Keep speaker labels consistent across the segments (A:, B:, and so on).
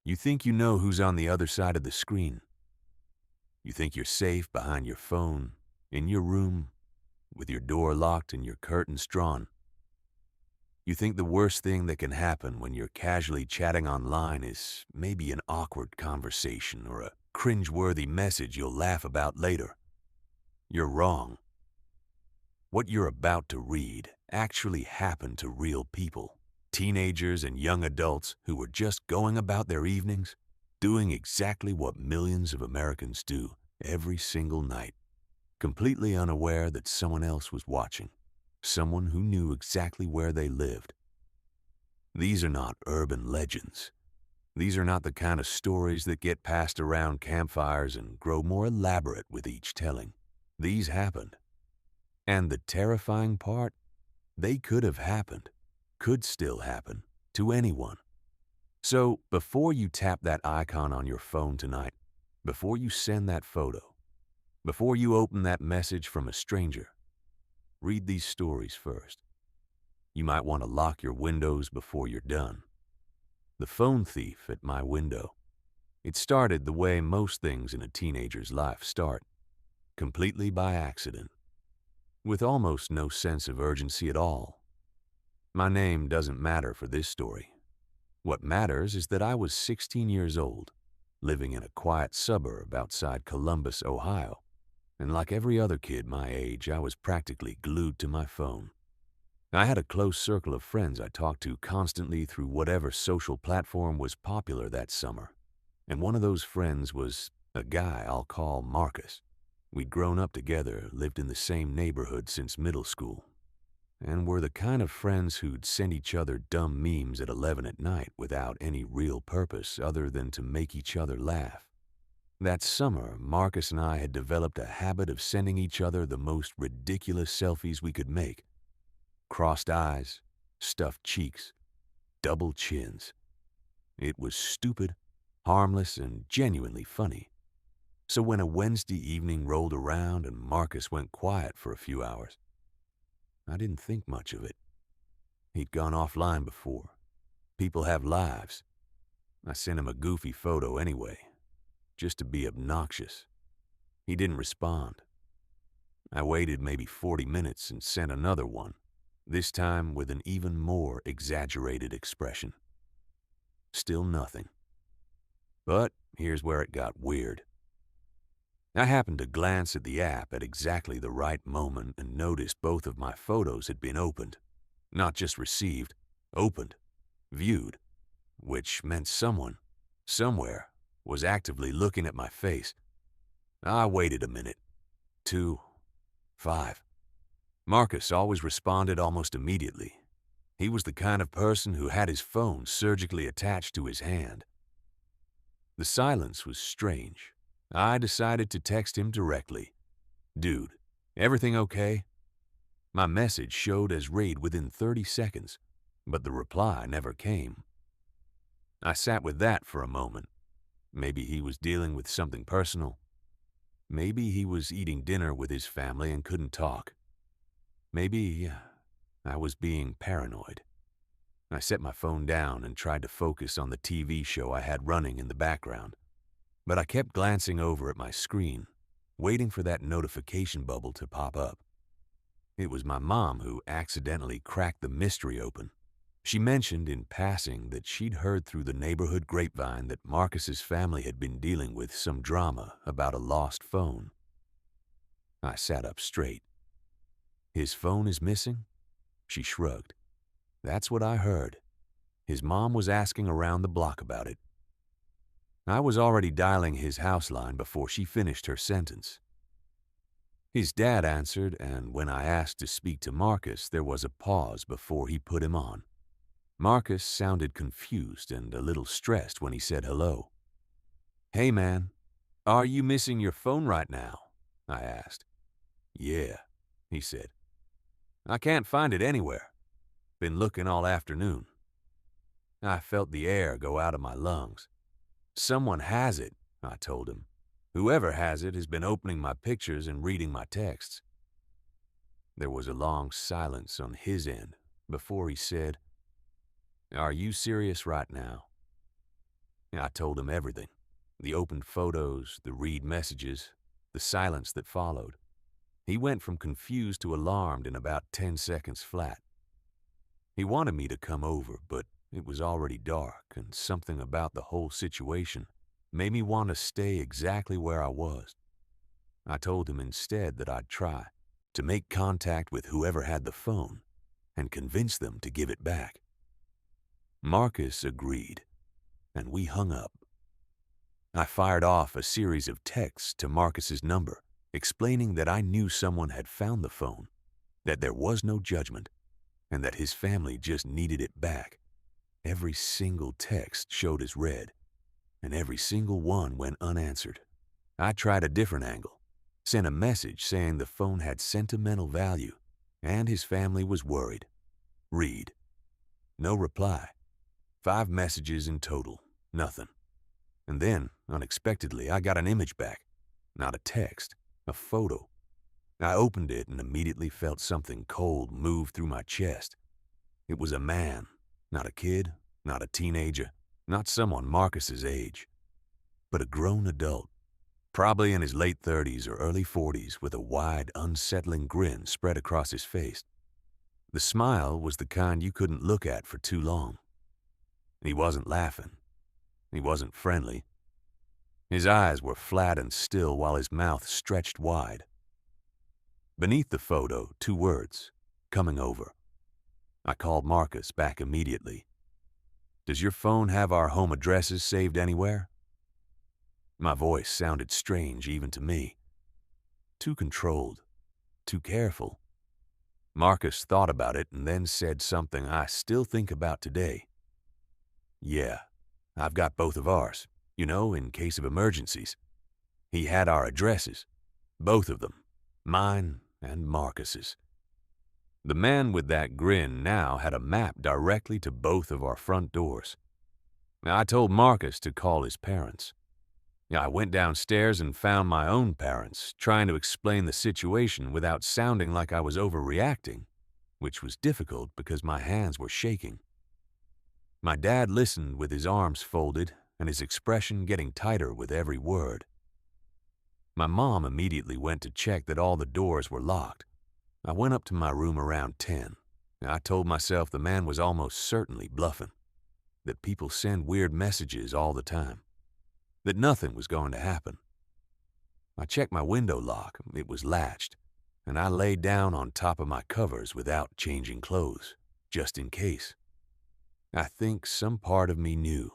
A: You think you know who's on the other side of the screen. You think you're safe behind your phone, in your room, with your door locked and your curtains drawn. You think the worst thing that can happen when you're casually chatting online is maybe an awkward conversation or a cringe-worthy message you'll laugh about later. You're wrong. What you're about to read actually happened to real people, teenagers and young adults who were just going about their evenings, doing exactly what millions of Americans do every single night, completely unaware that someone else was watching, someone who knew exactly where they lived. These are not urban legends. These are not the kind of stories that get passed around campfires and grow more elaborate with each telling. These happened. And the terrifying part, they could have happened, could still happen, to anyone. So before you tap that icon on your phone tonight, before you send that photo, before you open that message from a stranger, read these stories first. You might want to lock your windows before you're done. The phone thief at my window. It started the way most things in a teenager's life start, completely by accident, with almost no sense of urgency at all. My name doesn't matter for this story. What matters is that I was 16 years old, living in a quiet suburb outside Columbus, Ohio, and like every other kid my age, I was practically glued to my phone. I had a close circle of friends I talked to constantly through whatever social platform was popular that summer, and one of those friends was a guy I'll call Marcus. We'd grown up together, lived in the same neighborhood since middle school, and were the kind of friends who'd send each other dumb memes at 11 at night without any real purpose other than to make each other laugh. That summer, Marcus and I had developed a habit of sending each other the most ridiculous selfies we could make. Crossed eyes, stuffed cheeks, double chins. It was stupid, harmless, and genuinely funny. So when a Wednesday evening rolled around and Marcus went quiet for a few hours, I didn't think much of it. He'd gone offline before. People have lives. I sent him a goofy photo anyway, just to be obnoxious. He didn't respond. I waited maybe 40 minutes and sent another one, this time with an even more exaggerated expression. Still nothing. But here's where it got weird. I happened to glance at the app at exactly the right moment and noticed both of my photos had been opened. Not just received, opened, viewed, which meant someone, somewhere, was actively looking at my face. I waited a minute, 2, 5. Marcus always responded almost immediately. He was the kind of person who had his phone surgically attached to his hand. The silence was strange. I decided to text him directly. Dude, everything okay? My message showed as read within 30 seconds, but the reply never came. I sat with that for a moment. Maybe he was dealing with something personal. Maybe he was eating dinner with his family and couldn't talk. Maybe I was being paranoid. I set my phone down and tried to focus on the TV show I had running in the background. But I kept glancing over at my screen, waiting for that notification bubble to pop up. It was my mom who accidentally cracked the mystery open. She mentioned in passing that she'd heard through the neighborhood grapevine that Marcus's family had been dealing with some drama about a lost phone. I sat up straight. His phone is missing? She shrugged. That's what I heard. His mom was asking around the block about it. I was already dialing his house line before she finished her sentence. His dad answered, and when I asked to speak to Marcus, there was a pause before he put him on. Marcus sounded confused and a little stressed when he said hello. "Hey man, are you missing your phone right now?" I asked. "Yeah," he said. "I can't find it anywhere. Been looking all afternoon." I felt the air go out of my lungs. "Someone has it," I told him. "Whoever has it has been opening my pictures and reading my texts." There was a long silence on his end before he said, "Are you serious right now?" I told him everything. The opened photos, the read messages, the silence that followed. He went from confused to alarmed in about 10 seconds flat. He wanted me to come over, but it was already dark, and something about the whole situation made me want to stay exactly where I was. I told him instead that I'd try to make contact with whoever had the phone and convince them to give it back. Marcus agreed, and we hung up. I fired off a series of texts to Marcus's number, explaining that I knew someone had found the phone, that there was no judgment, and that his family just needed it back. Every single text showed as read, and every single one went unanswered. I tried a different angle, sent a message saying the phone had sentimental value, and his family was worried. Read. No reply. 5 messages in total. Nothing. And then, unexpectedly, I got an image back. Not a text, a photo. I opened it and immediately felt something cold move through my chest. It was a man, not a kid, not a teenager, not someone Marcus's age, but a grown adult, probably in his late 30s or early 40s, with a wide, unsettling grin spread across his face. The smile was the kind you couldn't look at for too long. He wasn't laughing. He wasn't friendly. His eyes were flat and still while his mouth stretched wide. Beneath the photo, 2 words, coming over. I called Marcus back immediately. Does your phone have our home addresses saved anywhere? My voice sounded strange even to me. Too controlled, too careful. Marcus thought about it and then said something I still think about today. Yeah, I've got both of ours, in case of emergencies. He had our addresses, both of them, mine and Marcus's. The man with that grin now had a map directly to both of our front doors. I told Marcus to call his parents. I went downstairs and found my own parents, trying to explain the situation without sounding like I was overreacting, which was difficult because my hands were shaking. My dad listened with his arms folded and his expression getting tighter with every word. My mom immediately went to check that all the doors were locked. I went up to my room around 10. I told myself the man was almost certainly bluffing, that people send weird messages all the time, that nothing was going to happen. I checked my window lock. It was latched, and I lay down on top of my covers without changing clothes, just in case. I think some part of me knew.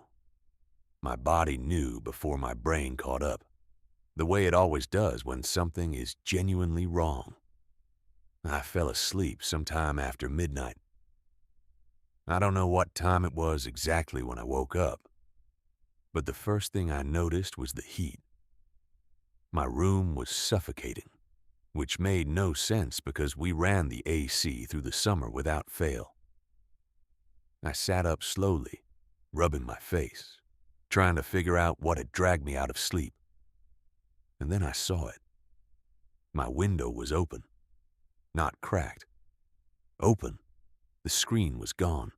A: My body knew before my brain caught up, the way it always does when something is genuinely wrong. I fell asleep sometime after midnight. I don't know what time it was exactly when I woke up, but the first thing I noticed was the heat. My room was suffocating, which made no sense because we ran the AC through the summer without fail. I sat up slowly, rubbing my face, trying to figure out what had dragged me out of sleep. And then I saw it. My window was open. Not cracked. Open. The screen was gone.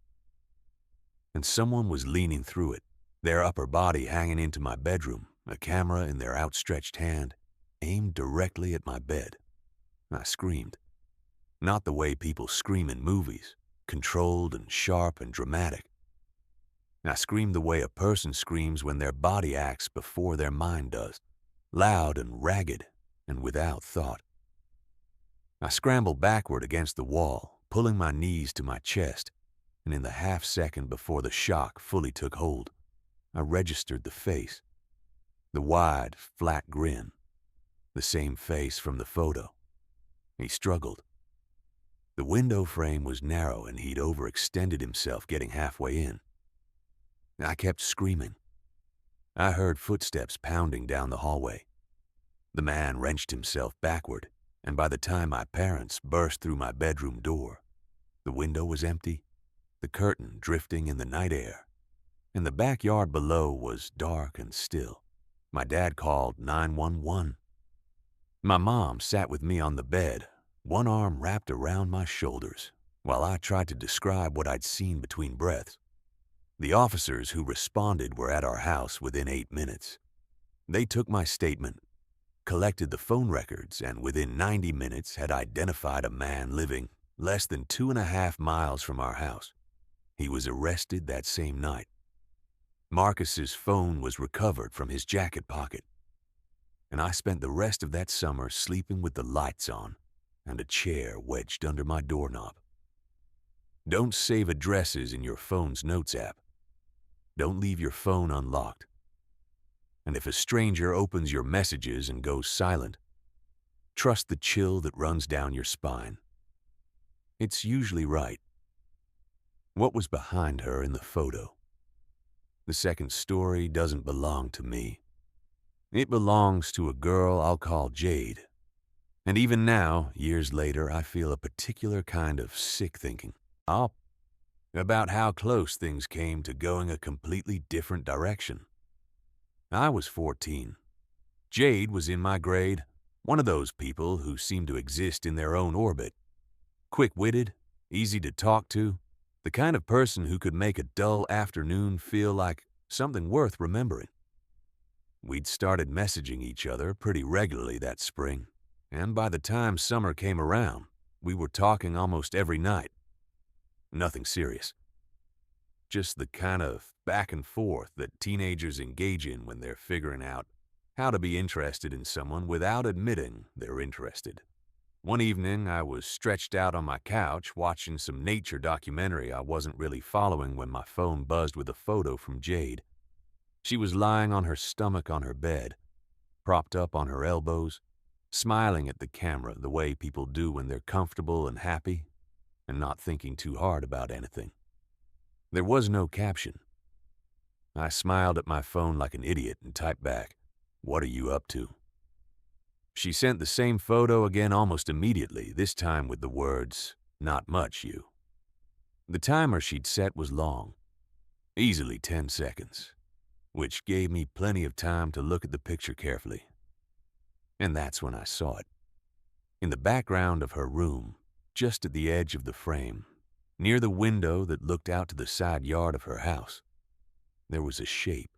A: And someone was leaning through it, their upper body hanging into my bedroom, a camera in their outstretched hand, aimed directly at my bed. I screamed. Not the way people scream in movies, controlled and sharp and dramatic. I screamed the way a person screams when their body acts before their mind does, loud and ragged and without thought. I scrambled backward against the wall, pulling my knees to my chest, and in the half second before the shock fully took hold, I registered the face. The wide, flat grin. The same face from the photo. He struggled. The window frame was narrow and he'd overextended himself getting halfway in. I kept screaming. I heard footsteps pounding down the hallway. The man wrenched himself backward, and by the time my parents burst through my bedroom door, the window was empty, the curtain drifting in the night air, and the backyard below was dark and still. My dad called 911. My mom sat with me on the bed, one arm wrapped around my shoulders, while I tried to describe what I'd seen between breaths. The officers who responded were at our house within 8 minutes. They took my statement, collected the phone records, and within 90 minutes had identified a man living less than 2.5 miles from our house. He was arrested that same night. Marcus's phone was recovered from his jacket pocket, and I spent the rest of that summer sleeping with the lights on and a chair wedged under my doorknob. Don't save addresses in your phone's notes app. Don't leave your phone unlocked. And if a stranger opens your messages and goes silent, trust the chill that runs down your spine. It's usually right. What was behind her in the photo? The second story doesn't belong to me. It belongs to a girl I'll call Jade. And even now, years later, I feel a particular kind of sick thinking about how close things came to going a completely different direction. I was 14. Jade was in my grade, one of those people who seem to exist in their own orbit. Quick-witted, easy to talk to, the kind of person who could make a dull afternoon feel like something worth remembering. We'd started messaging each other pretty regularly that spring, and by the time summer came around, we were talking almost every night. Nothing serious. Just the kind of back and forth that teenagers engage in when they're figuring out how to be interested in someone without admitting they're interested. One evening, I was stretched out on my couch watching some nature documentary I wasn't really following when my phone buzzed with a photo from Jade. She was lying on her stomach on her bed, propped up on her elbows, smiling at the camera the way people do when they're comfortable and happy and not thinking too hard about anything. There was no caption. I smiled at my phone like an idiot and typed back, "What are you up to?" She sent the same photo again almost immediately, this time with the words, "Not much, you." The timer she'd set was long, easily 10 seconds, which gave me plenty of time to look at the picture carefully. And that's when I saw it. In the background of her room, just at the edge of the frame, near the window that looked out to the side yard of her house, there was a shape,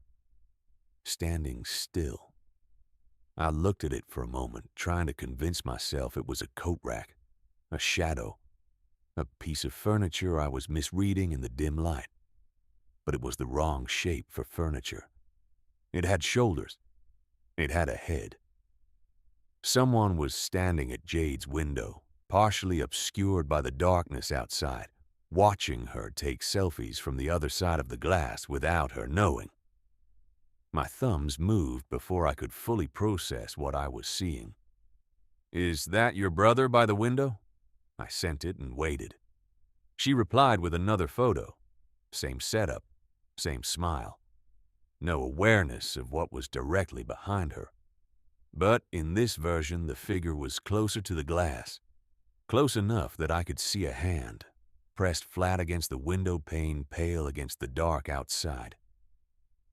A: standing still. I looked at it for a moment, trying to convince myself it was a coat rack, a shadow, a piece of furniture I was misreading in the dim light. But it was the wrong shape for furniture. It had shoulders. It had a head. Someone was standing at Jade's window, partially obscured by the darkness outside, watching her take selfies from the other side of the glass without her knowing. My thumbs moved before I could fully process what I was seeing. "Is that your brother by the window?" I sent it and waited. She replied with another photo. Same setup, same smile. No awareness of what was directly behind her. But in this version, the figure was closer to the glass, close enough that I could see a hand, pressed flat against the window pane, pale against the dark outside.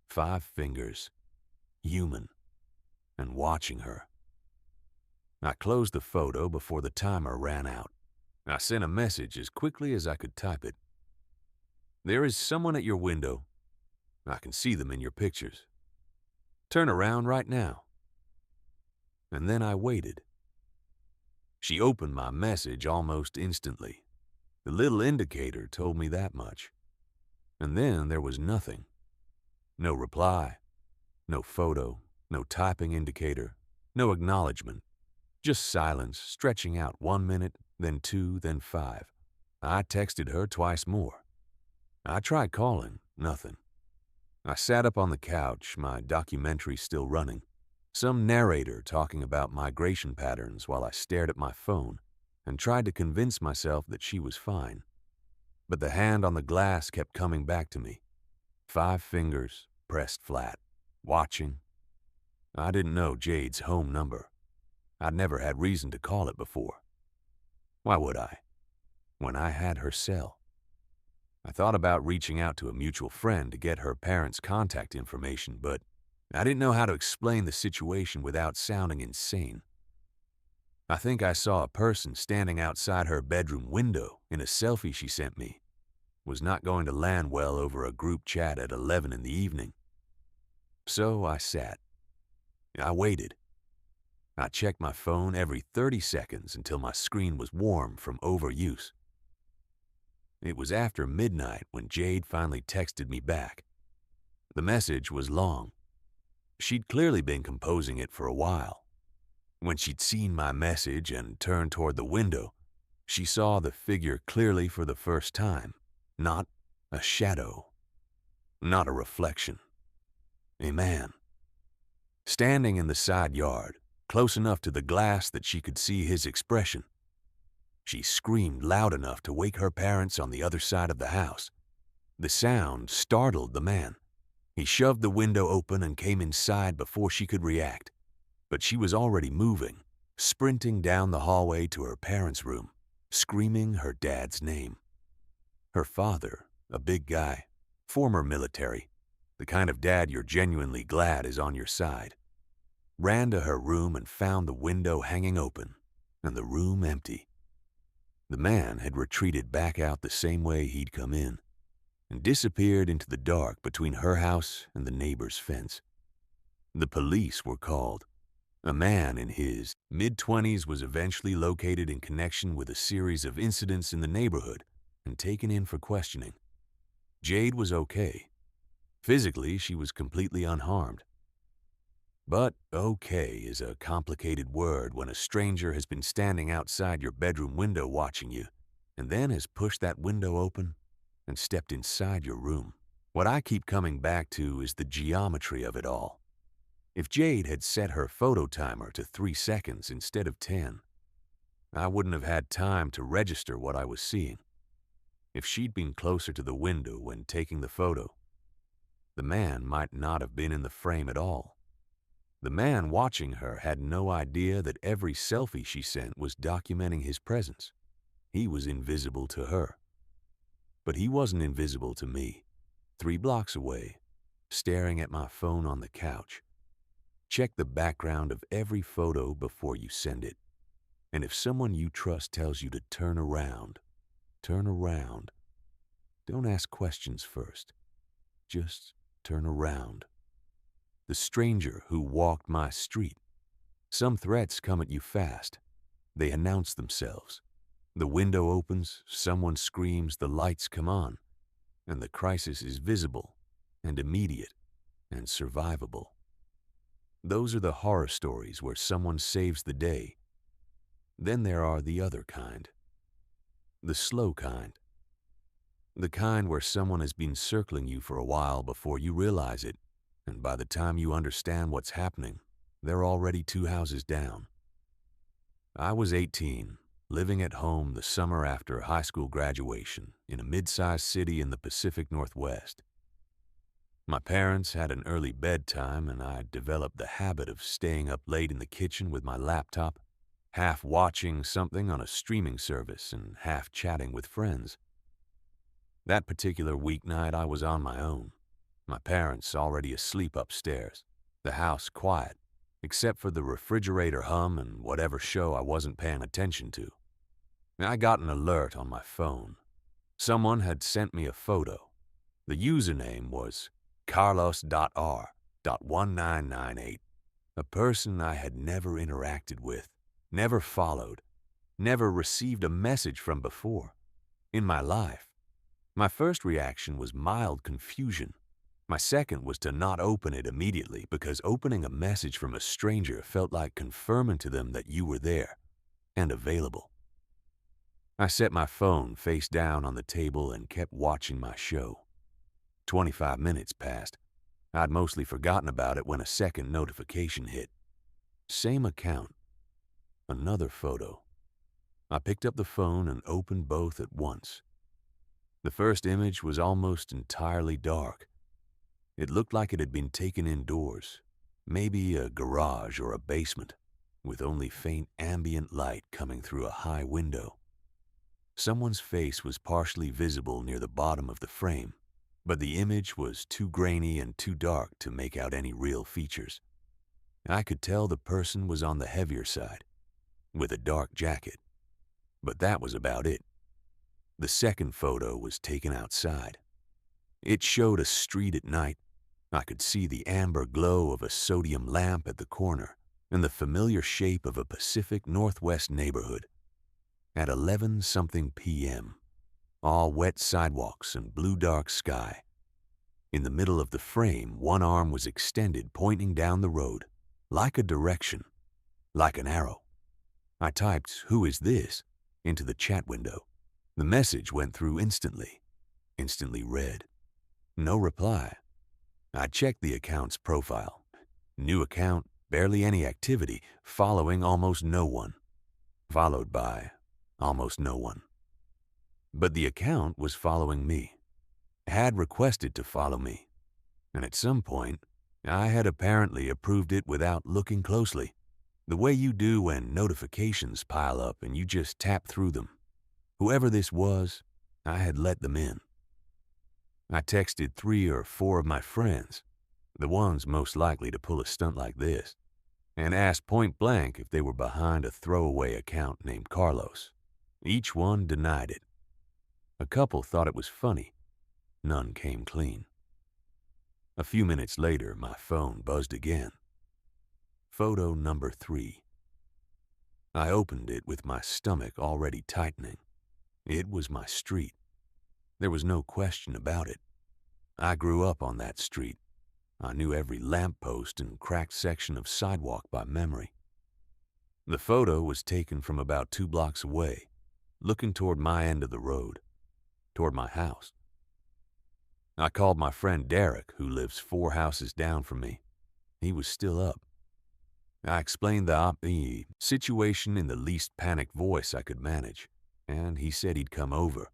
A: 5 fingers, human, and watching her. I closed the photo before the timer ran out. I sent a message as quickly as I could type it. "There is someone at your window. I can see them in your pictures. Turn around right now." And then I waited. She opened my message almost instantly. The little indicator told me that much. And then there was nothing. No reply, no photo, no typing indicator, no acknowledgement. Just silence stretching out 1 minute, then 2, then 5. I texted her twice more. I tried calling, nothing. I sat up on the couch, my documentary still running, some narrator talking about migration patterns while I stared at my phone and tried to convince myself that she was fine. But the hand on the glass kept coming back to me. 5 fingers, pressed flat, watching. I didn't know Jade's home number. I'd never had reason to call it before. Why would I, when I had her cell? I thought about reaching out to a mutual friend to get her parents' contact information, but I didn't know how to explain the situation without sounding insane. I think I saw a person standing outside her bedroom window in a selfie she sent me, was not going to land well over a group chat at 11 in the evening. So I sat. I waited. I checked my phone every 30 seconds until my screen was warm from overuse. It was after midnight when Jade finally texted me back. The message was long. She'd clearly been composing it for a while. When she'd seen my message and turned toward the window, she saw the figure clearly for the first time. Not a shadow. Not a reflection. A man. Standing in the side yard, close enough to the glass that she could see his expression. She screamed loud enough to wake her parents on the other side of the house. The sound startled the man. He shoved the window open and came inside before she could react. But she was already moving, sprinting down the hallway to her parents' room, screaming her dad's name. Her father, a big guy, former military, the kind of dad you're genuinely glad is on your side, ran to her room and found the window hanging open and the room empty. The man had retreated back out the same way he'd come in and disappeared into the dark between her house and the neighbor's fence. The police were called. A man in his mid-20s was eventually located in connection with a series of incidents in the neighborhood and taken in for questioning. Jade was okay. Physically, she was completely unharmed. But okay is a complicated word when a stranger has been standing outside your bedroom window watching you and then has pushed that window open and stepped inside your room. What I keep coming back to is the geometry of it all. If Jade had set her photo timer to 3 seconds instead of 10, I wouldn't have had time to register what I was seeing. If she'd been closer to the window when taking the photo, the man might not have been in the frame at all. The man watching her had no idea that every selfie she sent was documenting his presence. He was invisible to her. But he wasn't invisible to me, 3 blocks away, staring at my phone on the couch. Check the background of every photo before you send it. And if someone you trust tells you to turn around, turn around. Don't ask questions first. Just turn around. The stranger who walked my street. Some threats come at you fast. They announce themselves. The window opens, someone screams, the lights come on, and the crisis is visible and immediate and survivable. Those are the horror stories where someone saves the day. Then there are the other kind. The slow kind. The kind where someone has been circling you for a while before you realize it, and by the time you understand what's happening, they're already 2 houses down. I was 18, living at home the summer after high school graduation in a mid-sized city in the Pacific Northwest. My parents had an early bedtime, and I developed the habit of staying up late in the kitchen with my laptop, half watching something on a streaming service and half chatting with friends. That particular weeknight, I was on my own. My parents already asleep upstairs, the house quiet, except for the refrigerator hum and whatever show I wasn't paying attention to. I got an alert on my phone. Someone had sent me a photo. The username was carlos.r.1998, a person I had never interacted with, never followed, never received a message from before in my life. My first reaction was mild confusion. My second was to not open it immediately because opening a message from a stranger felt like confirming to them that you were there and available. I set my phone face down on the table and kept watching my show. 25 minutes passed. I'd mostly forgotten about it when a second notification hit. Same account. Another photo. I picked up the phone and opened both at once. The first image was almost entirely dark. It looked like it had been taken indoors, maybe a garage or a basement, with only faint ambient light coming through a high window. Someone's face was partially visible near the bottom of the frame, but the image was too grainy and too dark to make out any real features. I could tell the person was on the heavier side, with a dark jacket, but that was about it. The second photo was taken outside. It showed a street at night. I could see the amber glow of a sodium lamp at the corner and the familiar shape of a Pacific Northwest neighborhood. At 11-something p.m., all wet sidewalks and blue dark sky. In the middle of the frame, one arm was extended, pointing down the road, like a direction, like an arrow. I typed, "Who is this?" into the chat window. The message went through instantly read. No reply. I checked the account's profile. New account, barely any activity, following almost no one. Followed by almost no one. But the account was following me, had requested to follow me, and at some point, I had apparently approved it without looking closely, the way you do when notifications pile up and you just tap through them. Whoever this was, I had let them in. I texted 3 or 4 of my friends, the ones most likely to pull a stunt like this, and asked point blank if they were behind a throwaway account named Carlos. Each one denied it. A couple thought it was funny. None came clean. A few minutes later, my phone buzzed again. Photo number 3. I opened it with my stomach already tightening. It was my street. There was no question about it. I grew up on that street. I knew every lamppost and cracked section of sidewalk by memory. The photo was taken from about 2 blocks away, looking toward my end of the road, toward my house. I called my friend Derek, who lives 4 houses down from me. He was still up. I explained the situation in the least panicked voice I could manage, and he said he'd come over.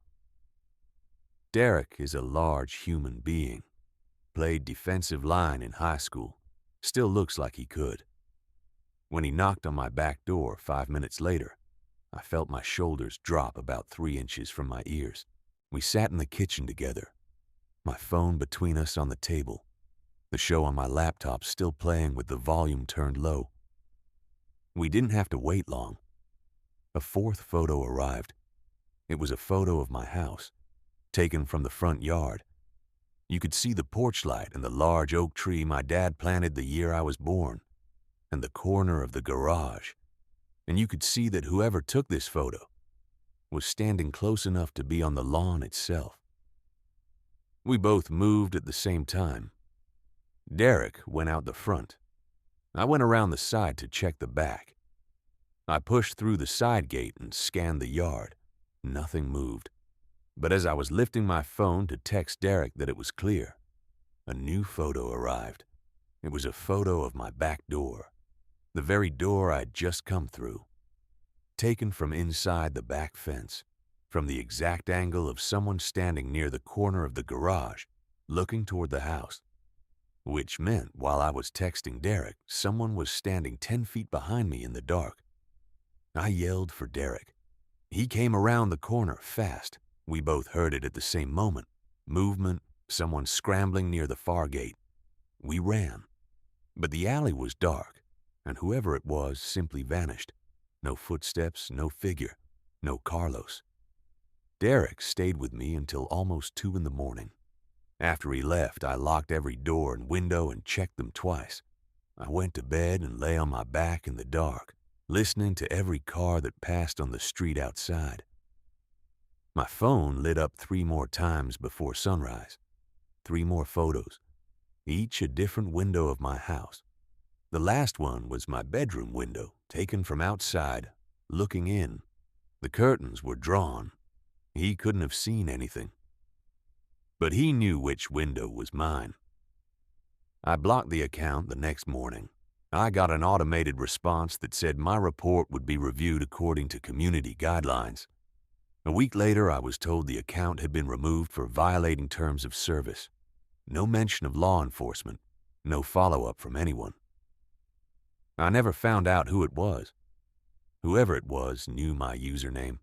A: Derek is a large human being. Played defensive line in high school. Still looks like he could. When he knocked on my back door 5 minutes later, I felt my shoulders drop about 3 inches from my ears. We sat in the kitchen together, my phone between us on the table, the show on my laptop still playing with the volume turned low. We didn't have to wait long. A 4th photo arrived. It was a photo of my house, taken from the front yard. You could see the porch light and the large oak tree my dad planted the year I was born, and the corner of the garage. And you could see that whoever took this photo was standing close enough to be on the lawn itself. We both moved at the same time. Derek went out the front. I went around the side to check the back. I pushed through the side gate and scanned the yard. Nothing moved. But as I was lifting my phone to text Derek that it was clear, a new photo arrived. It was a photo of my back door, the very door I'd just come through, taken from inside the back fence, from the exact angle of someone standing near the corner of the garage, looking toward the house, which meant while I was texting Derek, someone was standing 10 feet behind me in the dark. I yelled for Derek. He came around the corner fast. We both heard it at the same moment. Movement, someone scrambling near the far gate. We ran. But the alley was dark, and whoever it was simply vanished. No footsteps, no figure, no Carlos. Derek stayed with me until almost 2 in the morning. After he left, I locked every door and window and checked them twice. I went to bed and lay on my back in the dark, listening to every car that passed on the street outside. My phone lit up 3 more times before sunrise. 3 more photos, each a different window of my house. The last one was my bedroom window, taken from outside, looking in. The curtains were drawn. He couldn't have seen anything. But he knew which window was mine. I blocked the account the next morning. I got an automated response that said my report would be reviewed according to community guidelines. A week later, I was told the account had been removed for violating terms of service. No mention of law enforcement, no follow-up from anyone. I never found out who it was. Whoever it was knew my username,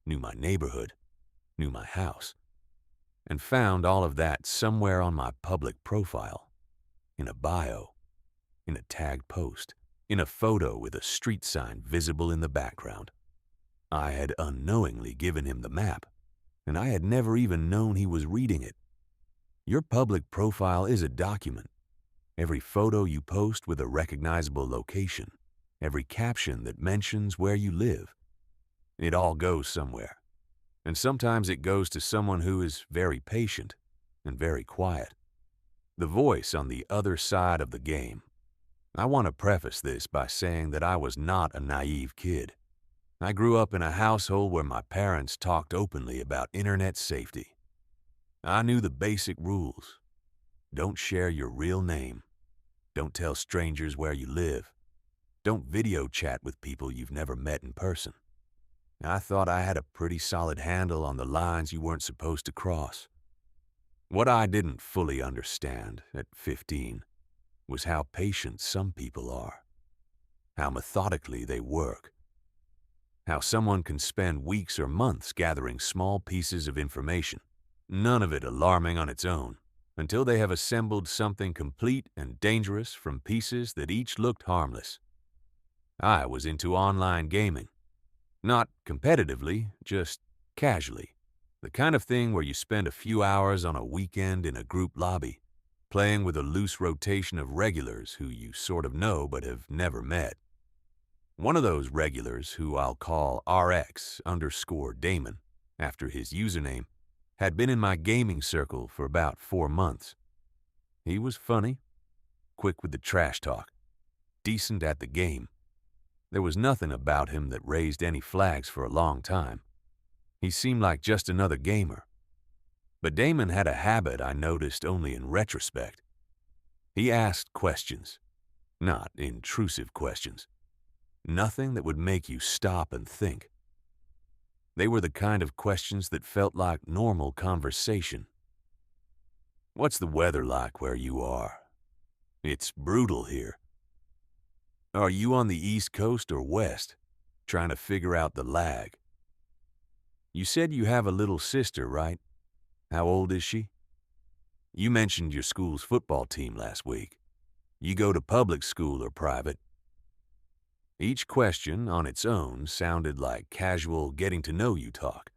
A: knew my neighborhood, knew my house, and found all of that somewhere on my public profile, in a bio, in a tagged post, in a photo with a street sign visible in the background. I had unknowingly given him the map, and I had never even known he was reading it. Your public profile is a document. Every photo you post with a recognizable location, every caption that mentions where you live, it all goes somewhere. And sometimes it goes to someone who is very patient and very quiet. The voice on the other side of the game. I want to preface this by saying that I was not a naive kid. I grew up in a household where my parents talked openly about internet safety. I knew the basic rules. Don't share your real name. Don't tell strangers where you live. Don't video chat with people you've never met in person. I thought I had a pretty solid handle on the lines you weren't supposed to cross. What I didn't fully understand at 15 was how patient some people are, how methodically they work, how someone can spend weeks or months gathering small pieces of information, none of it alarming on its own, until they have assembled something complete and dangerous from pieces that each looked harmless. I was into online gaming. Not competitively, just casually. The kind of thing where you spend a few hours on a weekend in a group lobby, playing with a loose rotation of regulars who you sort of know but have never met. One of those regulars, who I'll call RX_Damon, after his username, had been in my gaming circle for about 4 months. He was funny, quick with the trash talk, decent at the game. There was nothing about him that raised any flags for a long time. He seemed like just another gamer. But Damon had a habit I noticed only in retrospect. He asked questions, not intrusive questions. Nothing that would make you stop and think. They were the kind of questions that felt like normal conversation. What's the weather like where you are? It's brutal here. Are you on the East Coast or West? Trying to figure out the lag. You said you have a little sister, right? How old is she? You mentioned your school's football team last week. You go to public school or private? Each question on its own sounded like casual getting-to-know-you talk.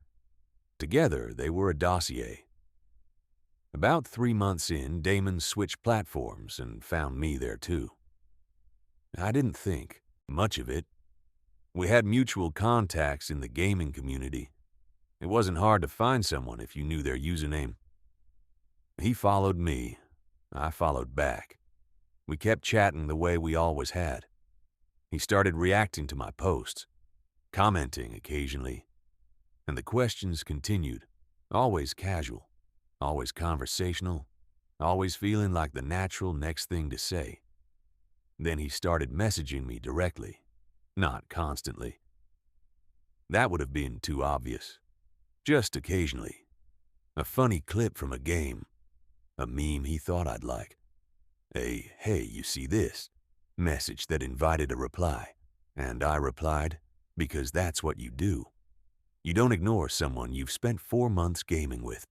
A: Together, they were a dossier. About 3 months in, Damon switched platforms and found me there too. I didn't think much of it. We had mutual contacts in the gaming community. It wasn't hard to find someone if you knew their username. He followed me. I followed back. We kept chatting the way we always had. He started reacting to my posts, commenting occasionally, and the questions continued, always casual, always conversational, always feeling like the natural next thing to say. Then he started messaging me directly, not constantly. That would have been too obvious. Just occasionally. A funny clip from a game. A meme he thought I'd like. A "hey, you see this?" message that invited a reply. And I replied, because that's what you do. You don't ignore someone you've spent 4 months gaming with.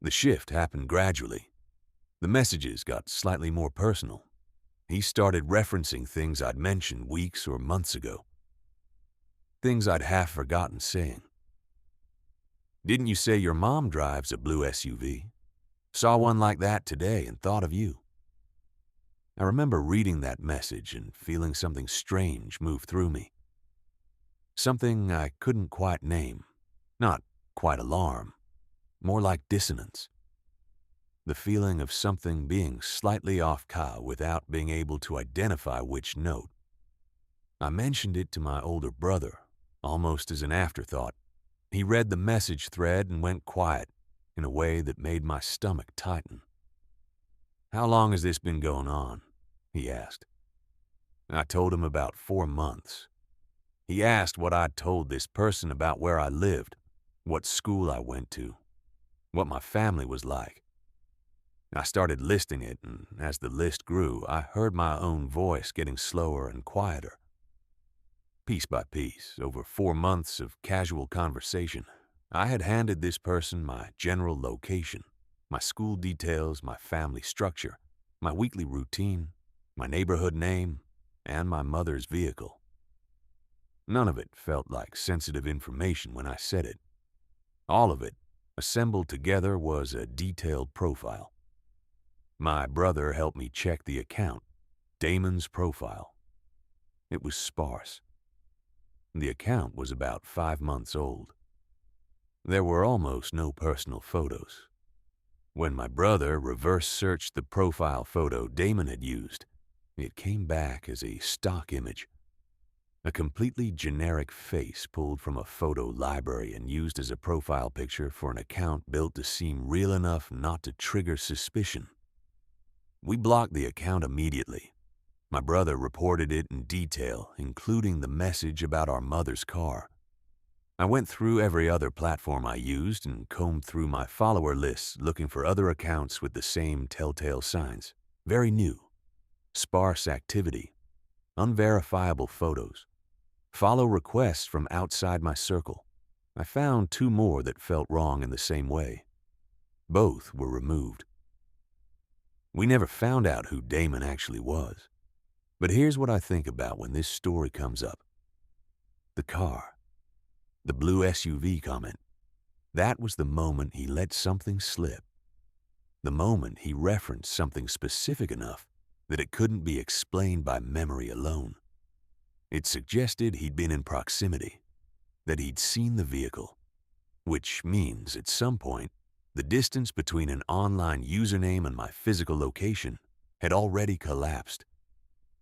A: The shift happened gradually. The messages got slightly more personal. He started referencing things I'd mentioned weeks or months ago. Things I'd half forgotten saying. Didn't you say your mom drives a blue SUV? Saw one like that today and thought of you. I remember reading that message and feeling something strange move through me. Something I couldn't quite name. Not quite alarm. More like dissonance. The feeling of something being slightly off-key without being able to identify which note. I mentioned it to my older brother, almost as an afterthought. He read the message thread and went quiet in a way that made my stomach tighten. How long has this been going on? He asked. I told him about 4 months. He asked what I'd told this person about where I lived, what school I went to, what my family was like. I started listing it, and as the list grew, I heard my own voice getting slower and quieter. Piece by piece, over 4 months of casual conversation, I had handed this person my general location, my school details, my family structure, my weekly routine, my neighborhood name, and my mother's vehicle. None of it felt like sensitive information when I said it. All of it, assembled together, was a detailed profile. My brother helped me check the account, Damon's profile. It was sparse. The account was about 5 months old. There were almost no personal photos. When my brother reverse searched the profile photo Damon had used, it came back as a stock image. A completely generic face pulled from a photo library and used as a profile picture for an account built to seem real enough not to trigger suspicion. We blocked the account immediately. My brother reported it in detail, including the message about our mother's car. I went through every other platform I used and combed through my follower lists looking for other accounts with the same telltale signs. Very new, sparse activity, unverifiable photos, follow requests from outside my circle. I found 2 more that felt wrong in the same way. Both were removed. We never found out who Damon actually was. But here's what I think about when this story comes up. The car. The blue SUV comment. That was the moment he let something slip. The moment he referenced something specific enough that it couldn't be explained by memory alone. It suggested he'd been in proximity, that he'd seen the vehicle, which means at some point, the distance between an online username and my physical location had already collapsed.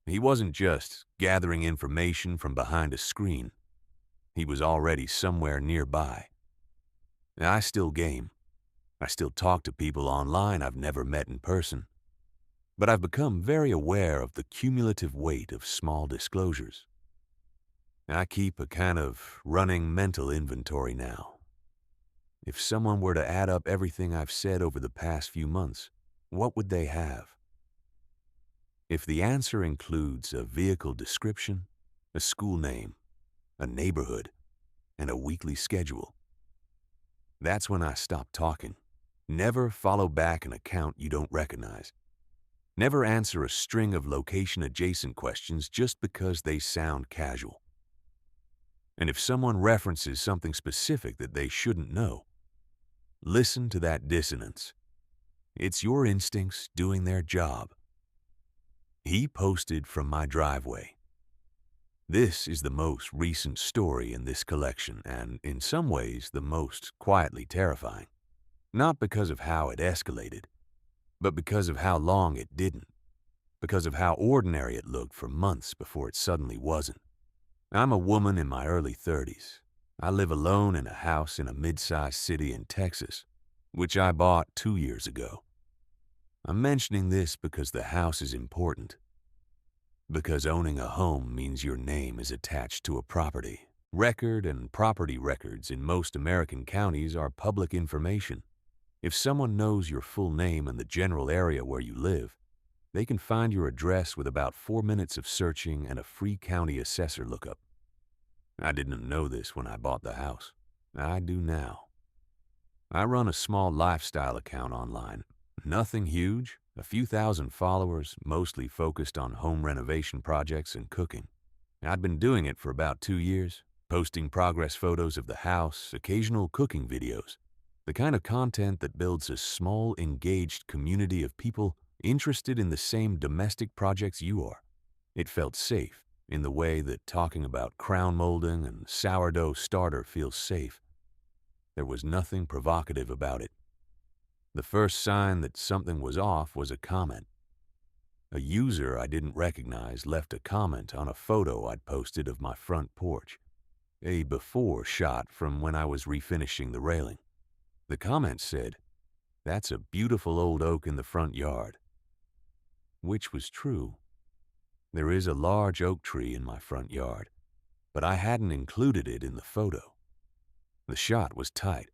A: He wasn't just gathering information from behind a screen. He was already somewhere nearby. I still game. I still talk to people online I've never met in person. But I've become very aware of the cumulative weight of small disclosures. I keep a kind of running mental inventory now. If someone were to add up everything I've said over the past few months, what would they have? If the answer includes a vehicle description, a school name, a neighborhood, and a weekly schedule, that's when I stop talking. Never follow back an account you don't recognize. Never answer a string of location-adjacent questions just because they sound casual. And if someone references something specific that they shouldn't know, listen to that dissonance. It's your instincts doing their job. He posted from my driveway. This is the most recent story in this collection and, in some ways, the most quietly terrifying. Not because of how it escalated, but because of how long it didn't. Because of how ordinary it looked for months before it suddenly wasn't. I'm a woman in my early 30s. I live alone in a house in a mid-sized city in Texas, which I bought 2 years ago. I'm mentioning this because the house is important. Because owning a home means your name is attached to a property. Record and property records in most American counties are public information. If someone knows your full name and the general area where you live, they can find your address with about 4 minutes of searching and a free county assessor lookup. I didn't know this when I bought the house. I do now. I run a small lifestyle account online. Nothing huge, a few thousand followers, mostly focused on home renovation projects and cooking. I'd been doing it for about 2 years, posting progress photos of the house, occasional cooking videos, the kind of content that builds a small, engaged community of people interested in the same domestic projects you are. It felt safe, in the way that talking about crown molding and sourdough starter feels safe. There was nothing provocative about it. The first sign that something was off was a comment. A user I didn't recognize left a comment on a photo I'd posted of my front porch, a before shot from when I was refinishing the railing. The comment said, "That's a beautiful old oak in the front yard," which was true. There is a large oak tree in my front yard, but I hadn't included it in the photo. The shot was tight,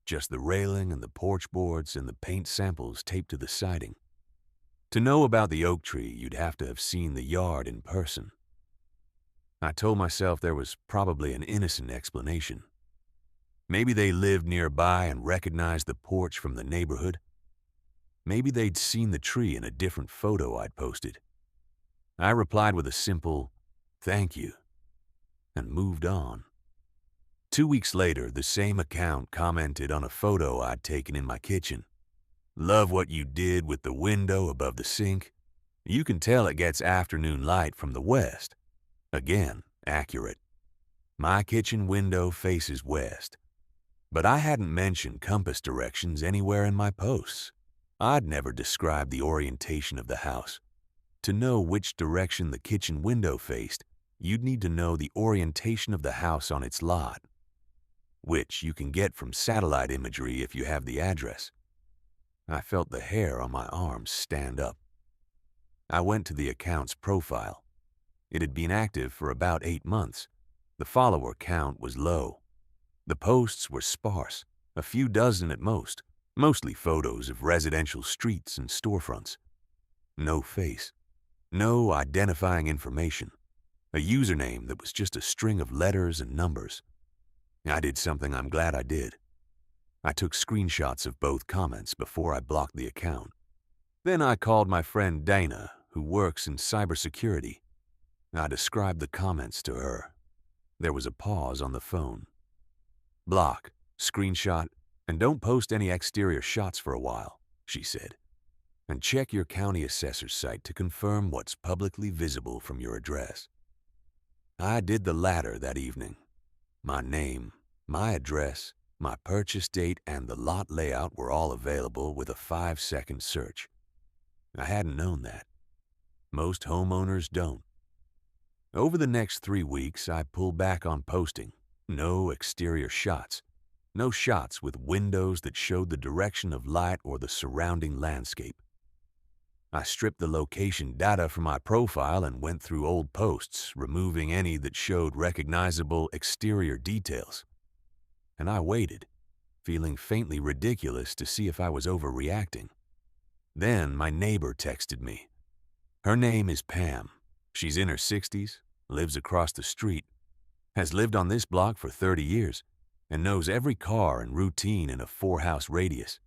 A: just the railing and the porch boards and the paint samples taped to the siding. To know about the oak tree, you'd have to have seen the yard in person. I told myself there was probably an innocent explanation. Maybe they lived nearby and recognized the porch from the neighborhood. Maybe they'd seen the tree in a different photo I'd posted. I replied with a simple, "Thank you," and moved on. 2 weeks later, the same account commented on a photo I'd taken in my kitchen. "Love what you did with the window above the sink. You can tell it gets afternoon light from the west." Again, accurate. My kitchen window faces west. But I hadn't mentioned compass directions anywhere in my posts. I'd never described the orientation of the house. To know which direction the kitchen window faced, you'd need to know the orientation of the house on its lot, which you can get from satellite imagery if you have the address. I felt the hair on my arms stand up. I went to the account's profile. It had been active for about 8 months. The follower count was low. The posts were sparse, a few dozen at most, mostly photos of residential streets and storefronts. No face, no identifying information, a username that was just a string of letters and numbers. I did something I'm glad I did. I took screenshots of both comments before I blocked the account. Then I called my friend Dana, who works in cybersecurity. I described the comments to her. There was a pause on the phone. "Block, screenshot, and don't post any exterior shots for a while," she said. "And check your county assessor's site to confirm what's publicly visible from your address." I did the latter that evening. My name, my address, my purchase date, and the lot layout were all available with a 5-second search. I hadn't known that. Most homeowners don't. Over the next 3 weeks, I pulled back on posting. No exterior shots. No shots with windows that showed the direction of light or the surrounding landscape. I stripped the location data from my profile and went through old posts, removing any that showed recognizable exterior details. And I waited, feeling faintly ridiculous to see if I was overreacting. Then my neighbor texted me. Her name is Pam. She's in her 60s, lives across the street, has lived on this block for 30 years, and knows every car and routine in a 4-house radius.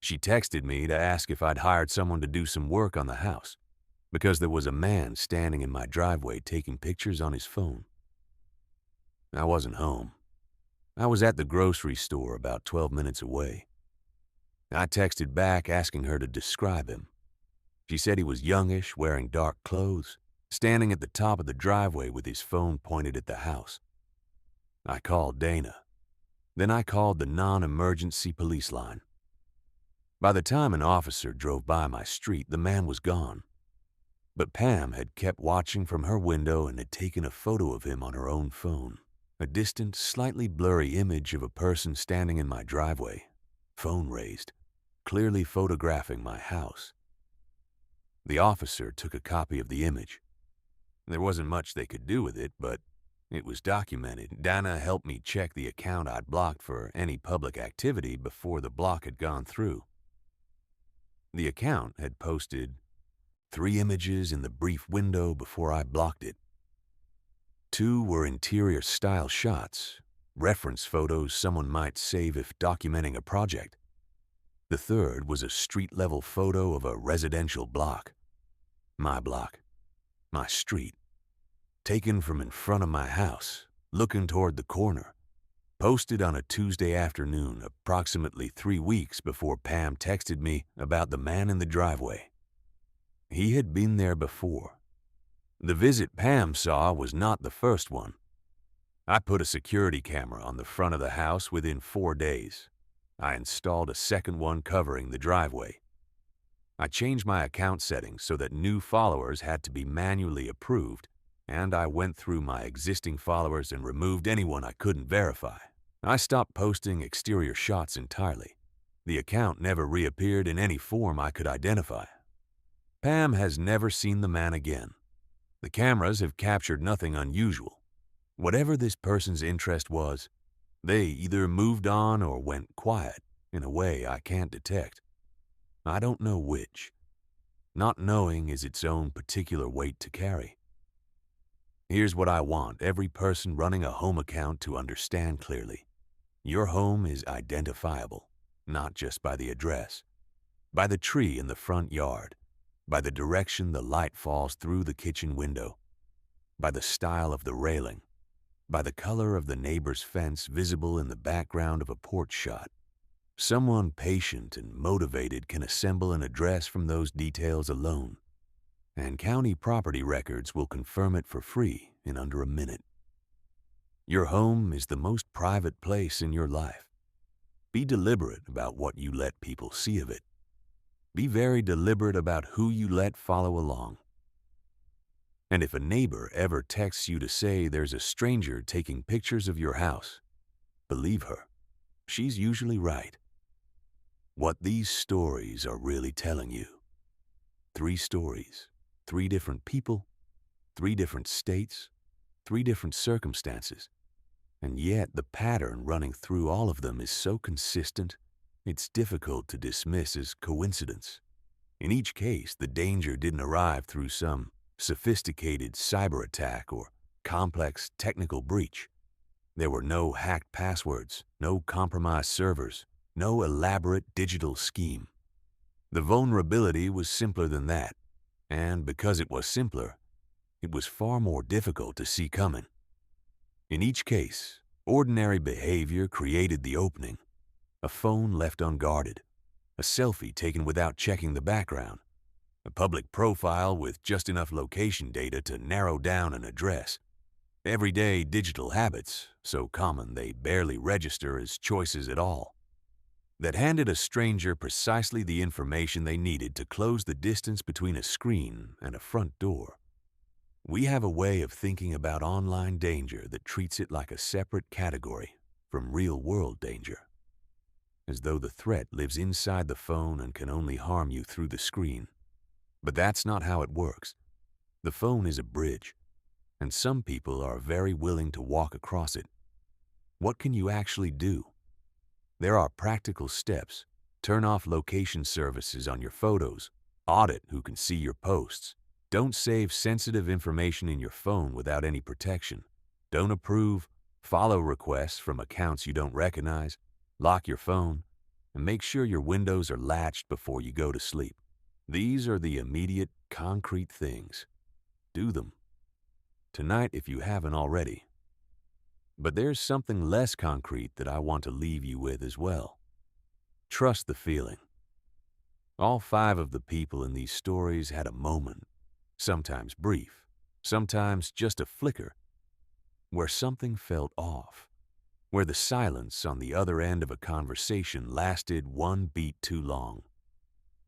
A: She texted me to ask if I'd hired someone to do some work on the house, because there was a man standing in my driveway taking pictures on his phone. I wasn't home. I was at the grocery store about 12 minutes away. I texted back asking her to describe him. She said he was youngish, wearing dark clothes, standing at the top of the driveway with his phone pointed at the house. I called Dana. Then I called the non-emergency police line. By the time an officer drove by my street, the man was gone. But Pam had kept watching from her window and had taken a photo of him on her own phone. A distant, slightly blurry image of a person standing in my driveway, phone raised, clearly photographing my house. The officer took a copy of the image. There wasn't much they could do with it, but it was documented. Dana helped me check the account I'd blocked for any public activity before the block had gone through. The account had posted 3 images in the brief window before I blocked it. 2 were interior-style shots, reference photos someone might save if documenting a project. The 3rd was a street-level photo of a residential block. My block. My street. Taken from in front of my house, looking toward the corner. Posted on a Tuesday afternoon, approximately 3 weeks before Pam texted me about the man in the driveway. He had been there before. The visit Pam saw was not the first one. I put a security camera on the front of the house within 4 days. I installed a second one covering the driveway. I changed my account settings so that new followers had to be manually approved, and I went through my existing followers and removed anyone I couldn't verify. I stopped posting exterior shots entirely. The account never reappeared in any form I could identify. Pam has never seen the man again. The cameras have captured nothing unusual. Whatever this person's interest was, they either moved on or went quiet in a way I can't detect. I don't know which. Not knowing is its own particular weight to carry. Here's what I want every person running a home account to understand clearly. Your home is identifiable, not just by the address, by the tree in the front yard, by the direction the light falls through the kitchen window, by the style of the railing, by the color of the neighbor's fence visible in the background of a porch shot. Someone patient and motivated can assemble an address from those details alone, and county property records will confirm it for free in under a minute. Your home is the most private place in your life. Be deliberate about what you let people see of it. Be very deliberate about who you let follow along. And if a neighbor ever texts you to say there's a stranger taking pictures of your house, believe her. She's usually right. What these stories are really telling you. 3 stories, 3 different people, 3 different states, 3 different circumstances. And yet the pattern running through all of them is so consistent, it's difficult to dismiss as coincidence. In each case, the danger didn't arrive through some sophisticated cyber attack or complex technical breach. There were no hacked passwords, no compromised servers, no elaborate digital scheme. The vulnerability was simpler than that, and because it was simpler, it was far more difficult to see coming. In each case, ordinary behavior created the opening. A phone left unguarded, a selfie taken without checking the background, a public profile with just enough location data to narrow down an address. Everyday digital habits, so common they barely register as choices at all, that handed a stranger precisely the information they needed to close the distance between a screen and a front door. We have a way of thinking about online danger that treats it like a separate category from real-world danger, as though the threat lives inside the phone and can only harm you through the screen. But that's not how it works. The phone is a bridge, and some people are very willing to walk across it. What can you actually do? There are practical steps. Turn off location services on your photos. Audit who can see your posts. Don't save sensitive information in your phone without any protection. Don't approve follow requests from accounts you don't recognize. Lock your phone, and make sure your windows are latched before you go to sleep. These are the immediate, concrete things. Do them. Tonight if you haven't already. But there's something less concrete that I want to leave you with as well. Trust the feeling. All 5 of the people in these stories had a moment, sometimes brief, sometimes just a flicker, where something felt off, where the silence on the other end of a conversation lasted 1 beat too long,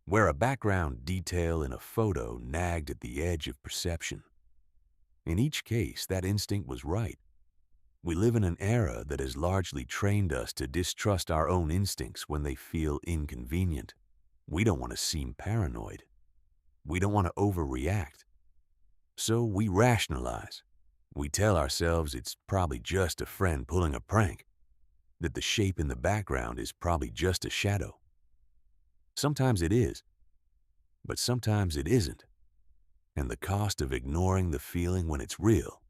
A: where a background detail in a photo nagged at the edge of perception. In each case, that instinct was right. We live in an era that has largely trained us to distrust our own instincts when they feel inconvenient. We don't want to seem paranoid. We don't want to overreact. So we rationalize. We tell ourselves it's probably just a friend pulling a prank, that the shape in the background is probably just a shadow. Sometimes it is, but sometimes it isn't. And the cost of ignoring the feeling when it's real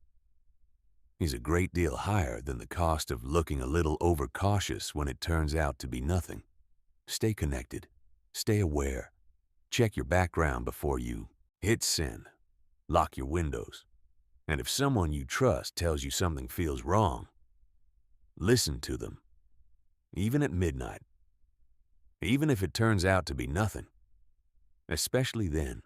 A: is a great deal higher than the cost of looking a little overcautious when it turns out to be nothing. Stay connected. Stay aware. Check your background before you hit send. Lock your windows. And if someone you trust tells you something feels wrong, listen to them. Even at midnight. Even if it turns out to be nothing. Especially then.